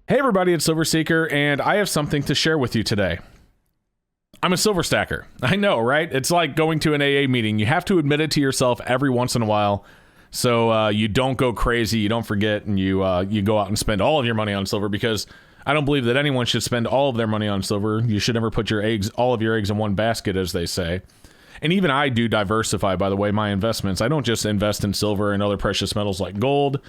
Hey everybody, it's Silver Seeker, and I have something to share with you today. I'm a silver stacker. I know, right? It's like going to an AA meeting. You have to admit it to yourself every once in a while so you don't go crazy, you don't forget, and you go out and spend all of your money on silver, because I don't believe that anyone should spend all of their money on silver. You should never put all of your eggs in one basket, as they say. And even I do diversify, by the way, my investments. I don't just invest in silver and other precious metals like gold.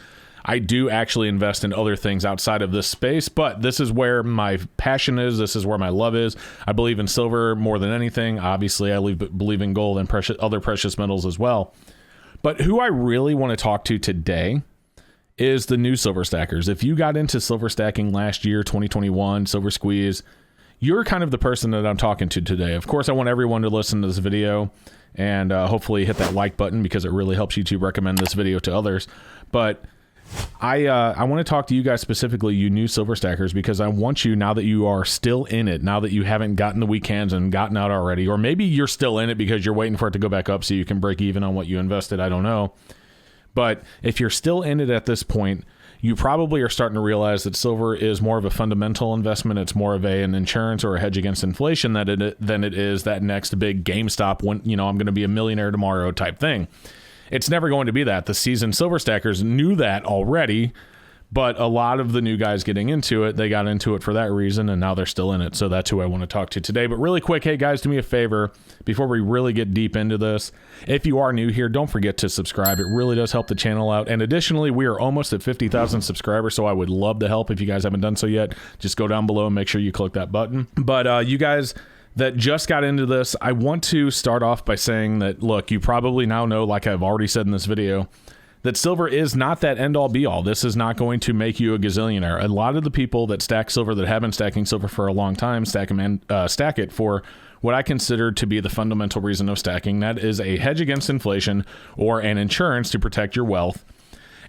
I do actually invest in other things outside of this space, but this is where my passion is. This is where my love is. I believe in silver more than anything. Obviously, I believe in gold and other precious metals as well. But who I really want to talk to today is the new silver stackers. If you got into silver stacking last year, 2021, silver squeeze, you're kind of the person that I'm talking to today. Of course, I want everyone to listen to this video and hopefully hit that like button, because it really helps YouTube recommend this video to others. But I want to talk to you guys specifically, you new silver stackers, because I want you, now that you are still in it, now that you haven't gotten the weekends and gotten out already, or maybe you're still in it because you're waiting for it to go back up so you can break even on what you invested. I don't know. But if you're still in it at this point, you probably are starting to realize that silver is more of a fundamental investment. It's more of an insurance or a hedge against inflation than it is that next big GameStop, when, I'm going to be a millionaire tomorrow type thing. It's never going to be that. The seasoned silver stackers knew that already, but a lot of the new guys getting into it, they got into it for that reason, and now they're still in it. So that's who I want to talk to today. But really quick, hey guys, do me a favor before we really get deep into this. If you are new here, don't forget to subscribe. It really does help the channel out. And additionally, we are almost at 50,000 subscribers, so I would love the help. If you guys haven't done so yet, just go down below and make sure you click that button. But you guys that just got into this, I want to start off by saying that, look, you probably now know, like I've already said in this video, that silver is not that end-all be-all. This is not going to make you a gazillionaire. A lot of the people that stack silver, that have been stacking silver for a long time, stack it for what I consider to be the fundamental reason of stacking. That is a hedge against inflation or an insurance to protect your wealth.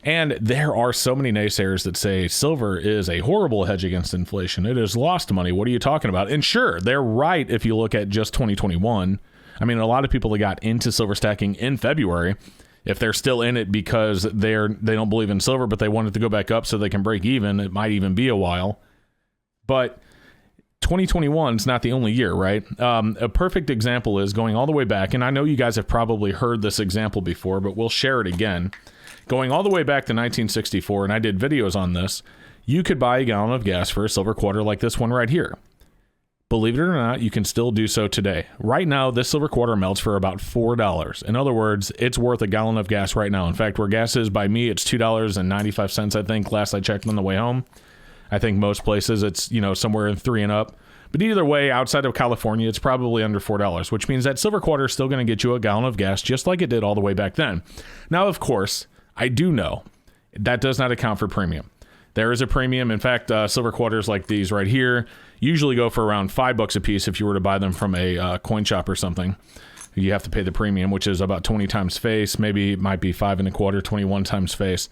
And there are so many naysayers that say silver is a horrible hedge against inflation. It has lost money. What are you talking about? And sure, they're right if you look at just 2021. I mean, a lot of people that got into silver stacking in February, if they're still in it because they don't believe in silver, but they want it to go back up so they can break even, it might even be a while. But 2021 is not the only year, right? A perfect example is going all the way back, and I know you guys have probably heard this example before, but we'll share it again. Going all the way back to 1964, and I did videos on this, you could buy a gallon of gas for a silver quarter like this one right here. Believe it or not, you can still do so today. Right now, this silver quarter melts for about $4. In other words, it's worth a gallon of gas right now. In fact, where gas is by me, it's $2.95, I think, last I checked on the way home. I think most places it's, somewhere in 3 and up. But either way, outside of California, it's probably under $4, which means that silver quarter is still going to get you a gallon of gas just like it did all the way back then. Now, of course, I do know that does not account for premium. There is a premium. In fact, silver quarters like these right here usually go for around $5 a piece if you were to buy them from a coin shop or something. You have to pay the premium, which is about 20 times face. Maybe it might be 5 1/4, 21 times face.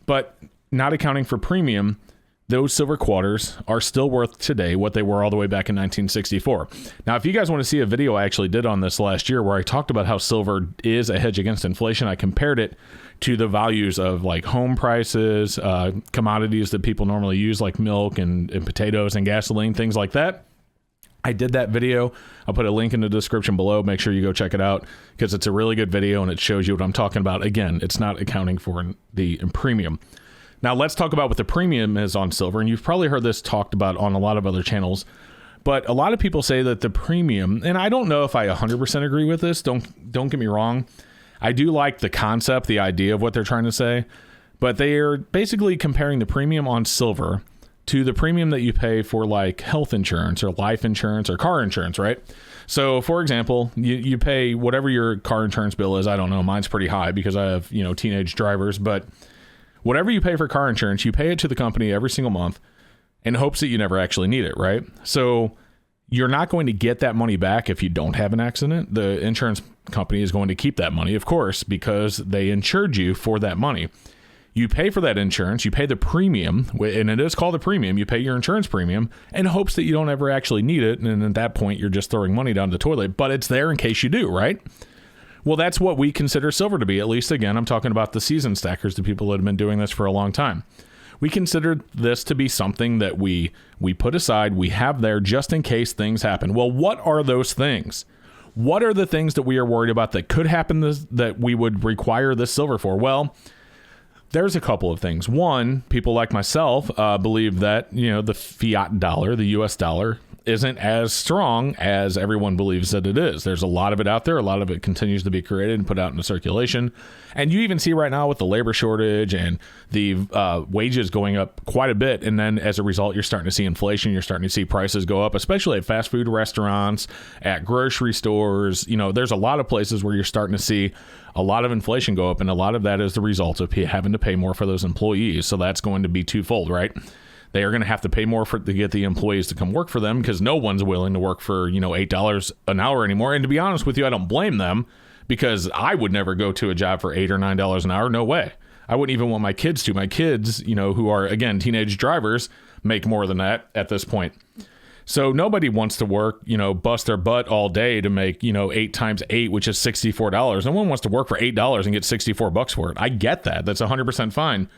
But not accounting for premium, those silver quarters are still worth today what they were all the way back in 1964. Now, if you guys want to see a video I actually did on this last year where I talked about how silver is a hedge against inflation, I compared it to the values of like home prices, commodities that people normally use like milk and potatoes and gasoline, things like that. I did that video. I'll put a link in the description below. Make sure you go check it out because it's a really good video and it shows you what I'm talking about. Again, it's not accounting for the premium. Now, let's talk about what the premium is on silver. And you've probably heard this talked about on a lot of other channels. But a lot of people say that the premium, and I don't know if I 100% agree with this. Don't get me wrong. I do like the concept, the idea of what they're trying to say. But they are basically comparing the premium on silver to the premium that you pay for like health insurance or life insurance or car insurance, right? So, for example, you pay whatever your car insurance bill is. I don't know. Mine's pretty high because I have, teenage drivers. But whatever you pay for car insurance, you pay it to the company every single month in hopes that you never actually need it, right? So you're not going to get that money back if you don't have an accident. The insurance company is going to keep that money, of course, because they insured you for that money. You pay for that insurance, you pay the premium, and it is called a premium. You pay your insurance premium in hopes that you don't ever actually need it. And at that point, you're just throwing money down the toilet, but it's there in case you do, right? Well, that's what we consider silver to be. At least, again, I'm talking about the seasoned stackers, the people that have been doing this for a long time. We consider this to be something that we put aside, we have there just in case things happen. Well, what are those things? What are the things that we are worried about that could happen that we would require this silver for? Well, there's a couple of things. One, people like myself believe that, the fiat dollar, the US dollar, isn't as strong as everyone believes that it is. There's a lot of it out there. A lot of it continues to be created and put out into circulation. And you even see right now with the labor shortage and the wages going up quite a bit. And then as a result, you're starting to see inflation. You're starting to see prices go up, especially at fast food restaurants, at grocery stores. There's a lot of places where you're starting to see a lot of inflation go up. And a lot of that is the result of having to pay more for those employees. So that's going to be twofold, right? They are going to have to pay more to get the employees to come work for them because no one's willing to work for, $8 an hour anymore. And to be honest with you, I don't blame them because I would never go to a job for $8 or $9 an hour. No way. I wouldn't even want my kids to. My kids, who are, again, teenage drivers, make more than that at this point. So nobody wants to work, bust their butt all day to make, 8 times 8, which is $64. No one wants to work for $8 and get $64 for it. I get that. That's 100% fine.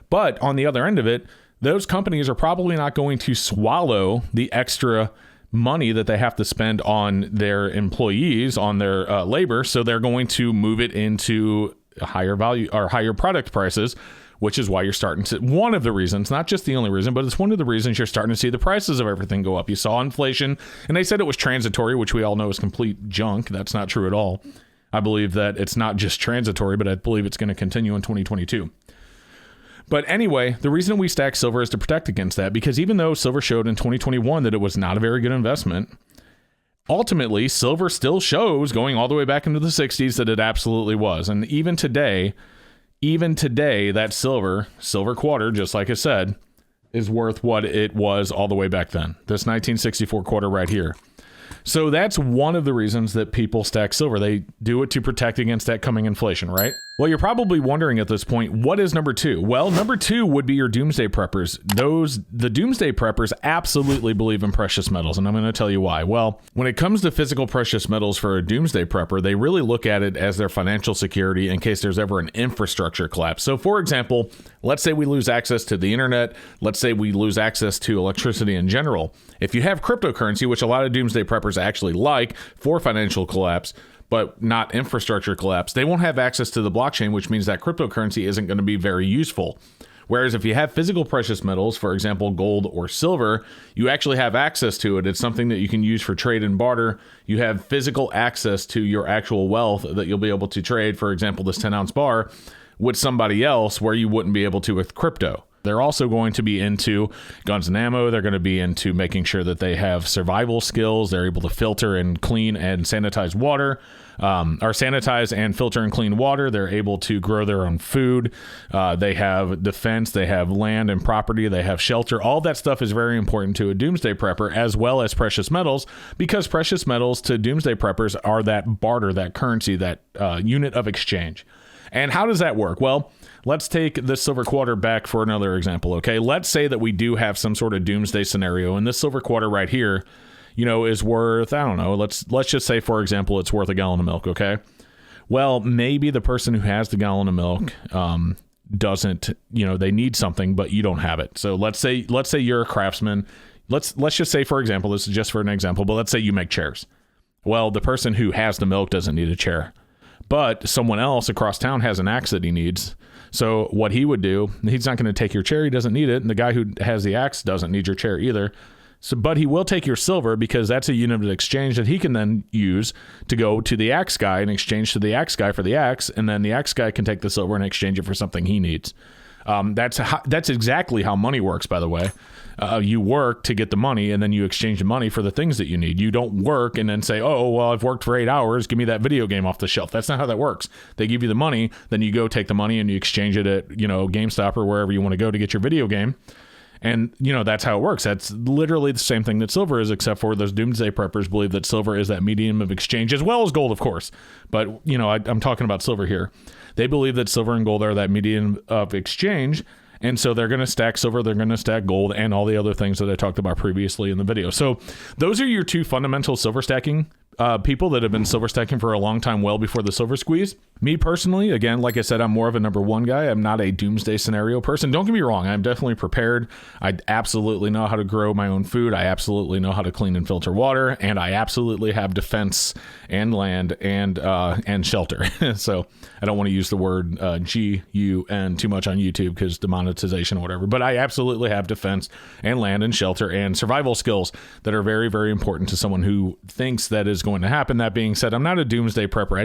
But on the other end of it, those companies are probably not going to swallow the extra money that they have to spend on their employees, on their labor. So they're going to move it into higher value or higher product prices, which is why you're starting to, one of the reasons, not just the only reason, but it's one of the reasons you're starting to see the prices of everything go up. You saw inflation, and they said it was transitory, which we all know is complete junk. That's not true at all. I believe that it's not just transitory, but I believe it's going to continue in 2022. But anyway, the reason we stack silver is to protect against that, because even though silver showed in 2021 that it was not a very good investment, ultimately, silver still shows, going all the way back into the 60s, that it absolutely was. And even today, that silver quarter, just like I said, is worth what it was all the way back then. This 1964 quarter right here. So that's one of the reasons that people stack silver. They do it to protect against that coming inflation, right? Well, you're probably wondering at this point, what is number 2? Well, number 2 would be your Doomsday Preppers. The Doomsday Preppers absolutely believe in precious metals, and I'm going to tell you why. Well, when it comes to physical precious metals for a Doomsday Prepper, they really look at it as their financial security in case there's ever an infrastructure collapse. So, for example, let's say we lose access to the internet. Let's say we lose access to electricity in general. If you have cryptocurrency, which a lot of Doomsday Preppers actually like for financial collapse, but not infrastructure collapse, they won't have access to the blockchain, which means that cryptocurrency isn't going to be very useful. Whereas if you have physical precious metals, for example, gold or silver, you actually have access to it. It's something that you can use for trade and barter. You have physical access to your actual wealth that you'll be able to trade, for example, this 10-ounce bar with somebody else where you wouldn't be able to with crypto. They're also going to be into guns and ammo. They're going to be into making sure that they have survival skills. They're able to filter and clean and sanitize water, or sanitize and filter and clean water. They're able to grow their own food. They have defense. They have land and property. They have shelter. All that stuff is very important to a Doomsday Prepper, as well as precious metals, because precious metals to Doomsday Preppers are that barter, that currency, that unit of exchange. And how does that work? Well, let's take the silver quarter back for another example, okay? Let's say that we do have some sort of doomsday scenario, and this silver quarter right here, is worth, I don't know, let's just say, for example, it's worth a gallon of milk, okay? Well, maybe the person who has the gallon of milk doesn't, they need something, but you don't have it. So let's say you're a craftsman. Let's just say, for example, this is just for an example, but let's say you make chairs. Well, the person who has the milk doesn't need a chair, but someone else across town has an axe that he needs. So what he would do, he's not going to take your chair. He doesn't need it. And the guy who has the axe doesn't need your chair either. So, but he will take your silver, because that's a unit of exchange that he can then use to go to the axe guy and exchange to the axe guy for the axe. And then the axe guy can take the silver and exchange it for something he needs. That's exactly how money works, by the way. You work to get the money, and then you exchange the money for the things that you need. You don't work and then say, oh, well, I've worked for 8 hours. Give me that video game off the shelf. That's not how that works. They give you the money, then you go take the money and you exchange it at, GameStop or wherever you want to go to get your video game. And, that's how it works. That's literally the same thing that silver is, except for those Doomsday Preppers believe that silver is that medium of exchange, as well as gold, of course. But, I'm talking about silver here. They believe that silver and gold are that medium of exchange. And so they're going to stack silver, they're going to stack gold, and all the other things that I talked about previously in the video. So those are your 2 fundamental silver stacking people that have been silver stacking for a long time, well before the silver squeeze. Me personally, again, like I said, I'm more of a number one guy. I'm not a doomsday scenario person. Don't get me wrong. I'm definitely prepared. I absolutely know how to grow my own food. I absolutely know how to clean and filter water. And I absolutely have defense and land and shelter. So I don't want to use the word GUN too much on YouTube because demonetization or whatever. But I absolutely have defense and land and shelter and survival skills that are very, very important to someone who thinks that is going to happen. That being said, I'm not a doomsday prepper.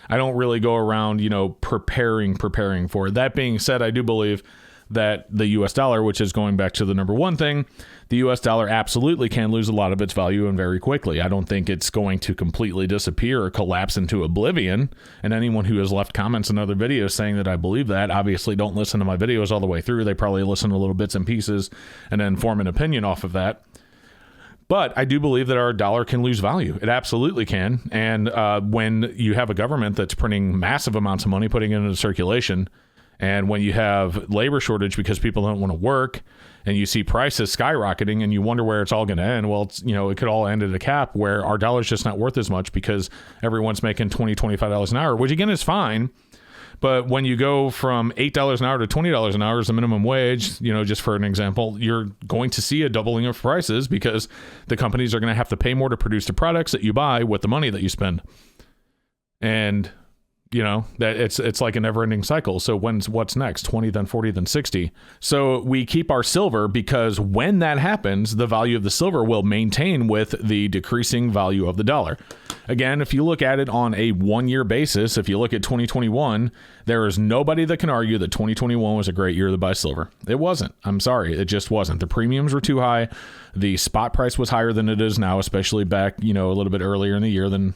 I don't really go around, preparing for it. That being said, I do believe that the US dollar, which is going back to the number one thing, the US dollar absolutely can lose a lot of its value and very quickly. I don't think it's going to completely disappear or collapse into oblivion. And anyone who has left comments in other videos saying that I believe that, obviously don't listen to my videos all the way through. They probably listen to little bits and pieces and then form an opinion off of that. But I do believe that our dollar can lose value. It absolutely can. And when you have a government that's printing massive amounts of money, putting it into circulation, and when you have labor shortage because people don't want to work, and you see prices skyrocketing, and you wonder where it's all going to end, well, it could all end at a cap where our dollar's just not worth as much because everyone's making $20, $25 an hour, which again is fine. But when you go from $8 an hour to $20 an hour as the minimum wage, just for an example, you're going to see a doubling of prices because the companies are going to have to pay more to produce the products that you buy with the money that you spend. And, that it's like a never ending cycle. So what's next? 20, then 40, then 60. So we keep our silver because when that happens, the value of the silver will maintain with the decreasing value of the dollar. Again, if you look at it on a 1 year basis, if you look at 2021, there is nobody that can argue that 2021 was a great year to buy silver. It wasn't. I'm sorry. It just wasn't. The premiums were too high. The spot price was higher than it is now, especially back, a little bit earlier in the year than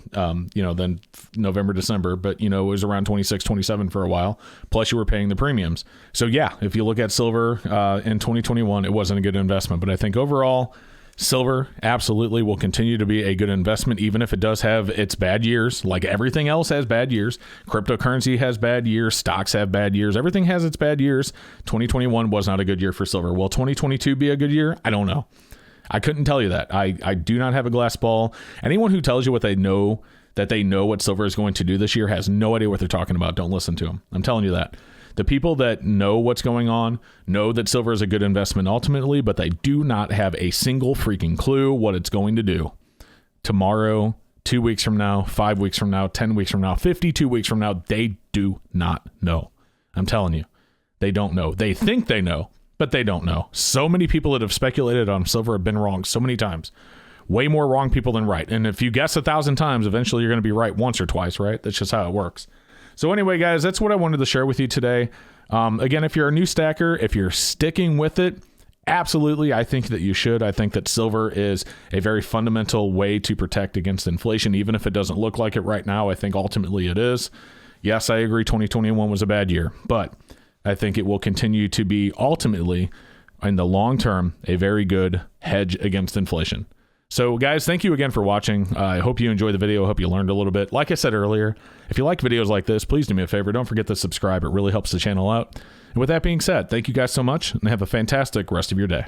November, December. But, it was around 26, 27 for a while. Plus you were paying the premiums. So yeah, if you look at silver in 2021, it wasn't a good investment. But I think overall, silver absolutely will continue to be a good investment, even if it does have its bad years. Like everything else has bad years. Cryptocurrency has bad years. Stocks have bad years. Everything has its bad years. 2021 was not a good year for silver. Will 2022 be a good year? I don't know. I couldn't tell you that. I do not have a glass ball. Anyone who tells you what they know what silver is going to do this year has no idea what they're talking about. Don't listen to them. I'm telling you that. The people that know what's going on know that silver is a good investment ultimately, but they do not have a single freaking clue what it's going to do tomorrow, 2 weeks from now, 5 weeks from now, 10 weeks from now, 52 weeks from now. They do not know. I'm telling you, they don't know. They think they know, but they don't know. So many people that have speculated on silver have been wrong so many times. Way more wrong people than right. And if you guess 1,000 times, eventually you're going to be right once or twice, right? That's just how it works. So anyway, guys, that's what I wanted to share with you today. Again, if you're a new stacker, if you're sticking with it, absolutely, I think that you should. I think that silver is a very fundamental way to protect against inflation, even if it doesn't look like it right now. I think ultimately it is. Yes, I agree 2021 was a bad year, but I think it will continue to be ultimately, in the long term, a very good hedge against inflation. So guys, thank you again for watching. I hope you enjoyed the video. I hope you learned a little bit. Like I said earlier, if you like videos like this, please do me a favor. Don't forget to subscribe. It really helps the channel out. And with that being said, thank you guys so much and have a fantastic rest of your day.